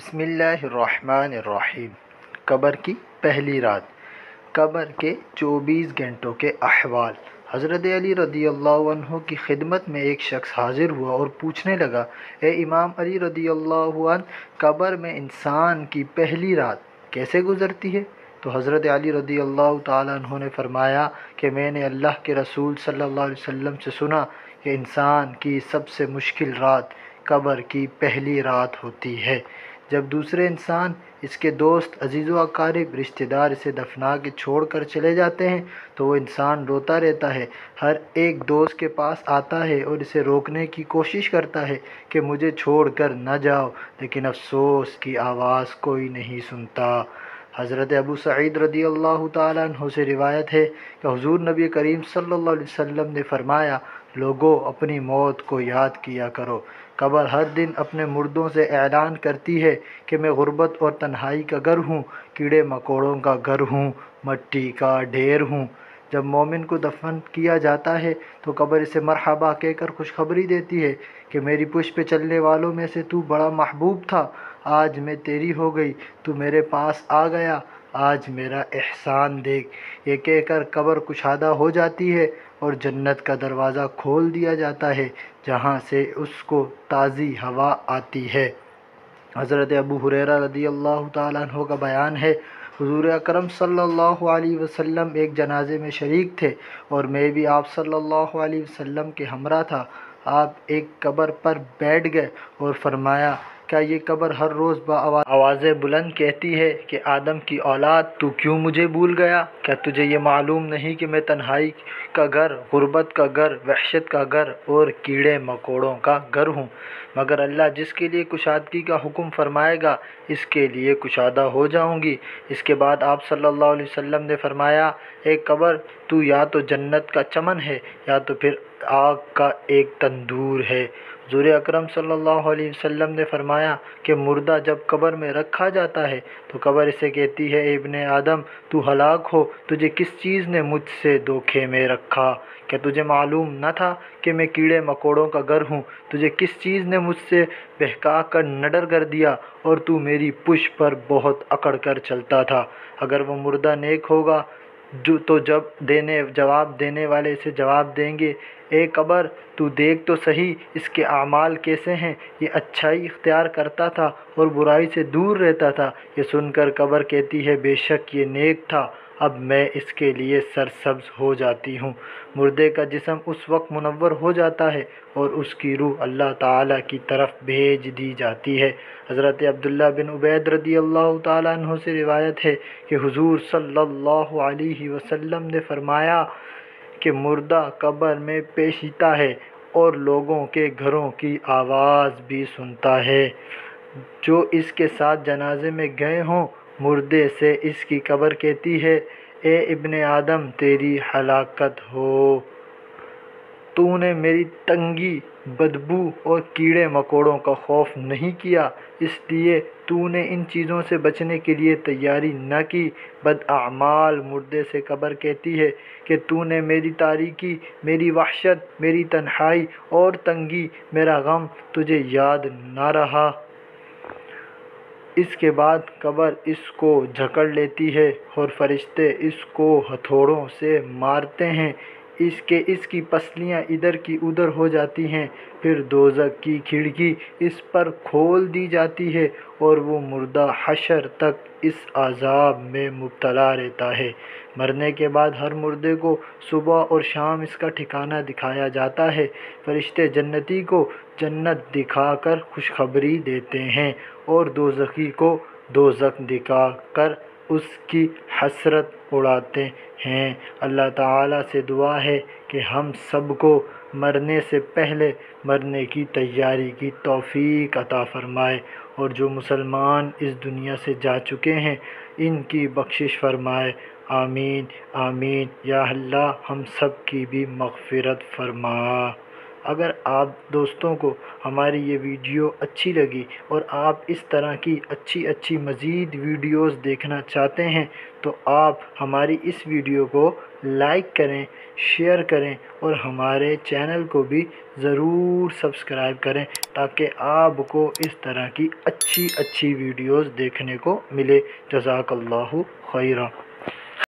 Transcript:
बिस्मिल्लाहिर्रहमानिर्रहीम। कब्र की पहली रात। कब्र के 24 घंटों के अहवाल। हज़रत अली रदियल्लाहु अन्हु की खिदमत में एक शख्स हाजिर हुआ और पूछने लगा, ए इमाम अली रदियल्लाहु अन्हु, कब्र में इंसान की पहली रात कैसे गुज़रती है? तो हज़रत अली रदियल्लाहु ताला अन्हु ने फरमाया कि मैंने अल्लाह के रसूल सल्लल्लाहु अलैहि वसल्लम से सुना कि इंसान की सबसे मुश्किल रात कब्र की पहली रात होती है, जब दूसरे इंसान, इसके दोस्त, अजीज़ व अकारिब, रिश्तेदार इसे दफना के छोड़ कर चले जाते हैं तो वो इंसान रोता रहता है। हर एक दोस्त के पास आता है और इसे रोकने की कोशिश करता है कि मुझे छोड़ कर न जाओ, लेकिन अफसोस की आवाज़ कोई नहीं सुनता। हज़रत अबू सईद रदी अल्लाह ताला अन्हु से रिवायत है कि हुज़ूर नबी करीम सल्लल्लाहु अलैहि वसल्लम ने फरमाया, लोगों, अपनी मौत को याद किया करो। कब्र हर दिन अपने मुर्दों से ऐलान करती है कि मैं गुर्बत और तन्हाई का घर हूँ, कीड़े मकोड़ों का घर हूँ, मट्टी का ढेर हूँ। जब मोमिन को दफन किया जाता है तो कब्र इसे मरहबा कहकर खुशखबरी देती है कि मेरी पुष्ट पे चलने वालों में से तू बड़ा महबूब था, आज मैं तेरी हो गई, तू मेरे पास आ गया, आज मेरा एहसान देख। ये कहकर कब्र कुशादा हो जाती है और जन्नत का दरवाज़ा खोल दिया जाता है, जहाँ से उसको ताज़ी हवा आती है। हज़रत अबू हुरैरा रदियल्लाहु ताला अन्हु का बयान है, हुज़ूर अकरम सल्लल्लाहु अलैहि वसल्लम एक जनाजे में शरीक थे और मैं भी आप सल्लल्लाहु अलैहि वसल्लम के हमरा था। आप एक कब्र पर बैठ गए और फरमाया, क्या ये कब्र हर रोज़ आवाज़ बुलंद कहती है कि आदम की औलाद, तू क्यों मुझे भूल गया? क्या तुझे ये मालूम नहीं कि मैं तन्हाई का घर, गुर्बत का घर, वहशत का घर और कीड़े मकोड़ों का घर हूँ? मगर अल्लाह जिसके लिए कुशादगी का हुक्म फरमाएगा, इसके लिए कुशादा हो जाऊँगी। इसके बाद आप सल्लल्लाहु अलैहि वसल्लम ने फरमाया, एक कब्र, तू या तो जन्नत का चमन है या तो फिर आग का एक तंदूर है। हुज़ूर अकरम सल्लल्लाहु अलैहि वसल्लम ने फरमाया कि मुर्दा जब कब्र में रखा जाता है तो कब्र इसे कहती है, ए इब्ने आदम, तू हलाक हो, तुझे किस चीज़ ने मुझसे धोखे में रखा? क्या तुझे मालूम न था कि मैं कीड़े मकोड़ों का घर हूँ? तुझे किस चीज़ ने मुझसे बहका कर नडर कर दिया और तू मेरी पुष्ट पर बहुत अकड़ कर चलता था? अगर वो मुर्दा नेक होगा तो जवाब देने वाले इसे जवाब देंगे, ए कब्र, तू देख तो सही इसके अमाल कैसे हैं, ये अच्छाई इख्तियार करता था और बुराई से दूर रहता था। ये सुनकर कब्र कहती है, बेशक ये नेक था, अब मैं इसके लिए सरसब्ज हो जाती हूँ। मुर्दे का जिस्म उस वक्त मुनव्वर हो जाता है और उसकी रूह अल्लाह ताला की तरफ भेज दी जाती है। हज़रत अब्दुल्ला बिन उबैद रदियल्लाहु ताला अन्हु से रिवायत है कि हुज़ूर सल्लल्लाहु अलैहि वसल्लम ने फरमाया कि मुर्दा कब्र में पेशीता है और लोगों के घरों की आवाज़ भी सुनता है। जो इसके साथ जनाजे में गए हों, मुर्दे से इसकी कब्र कहती है, ए इब्ने आदम, तेरी हलाकत हो, तूने मेरी तंगी, बदबू और कीड़े मकोड़ों का खौफ नहीं किया, इसलिए तूने इन चीज़ों से बचने के लिए तैयारी न की। बदअमाल मुर्दे से कब्र कहती है कि तूने मेरी तारीकी, मेरी वहशत, मेरी तन्हाई और तंगी, मेरा गम तुझे याद न रहा। इसके बाद कब्र इसको जकड़ लेती है और फरिश्ते इसको हथौड़ों से मारते हैं। इसकी पसलियाँ इधर की उधर हो जाती हैं। फिर दोज़ख की खिड़की इस पर खोल दी जाती है और वो मुर्दा हशर तक इस अज़ाब में मुब्तला रहता है। मरने के बाद हर मुर्दे को सुबह और शाम इसका ठिकाना दिखाया जाता है। फरिश्ते जन्नती को जन्नत दिखाकर खुशखबरी देते हैं और दोज़खी को दोज़ख दिखाकर उसकी हसरत उड़ाते हैं। अल्लाह ताला से दुआ है कि हम सबको मरने से पहले मरने की तैयारी की तौफ़ीक अता फ़रमाए और जो मुसलमान इस दुनिया से जा चुके हैं इनकी बख्शिश फ़रमाए। आमीन आमीन या अल्लाह, हम सब की भी मग़फ़िरत फ़रमा। अगर आप दोस्तों को हमारी ये वीडियो अच्छी लगी और आप इस तरह की अच्छी मज़ीद वीडियोस देखना चाहते हैं तो आप हमारी इस वीडियो को लाइक करें, شیئر کریں اور ہمارے چینل کو بھی ضرور سبسکرائب کریں تاکہ آپ کو اس طرح کی اچھی ویڈیوز دیکھنے کو ملے۔ جزاک اللہ خیرہ۔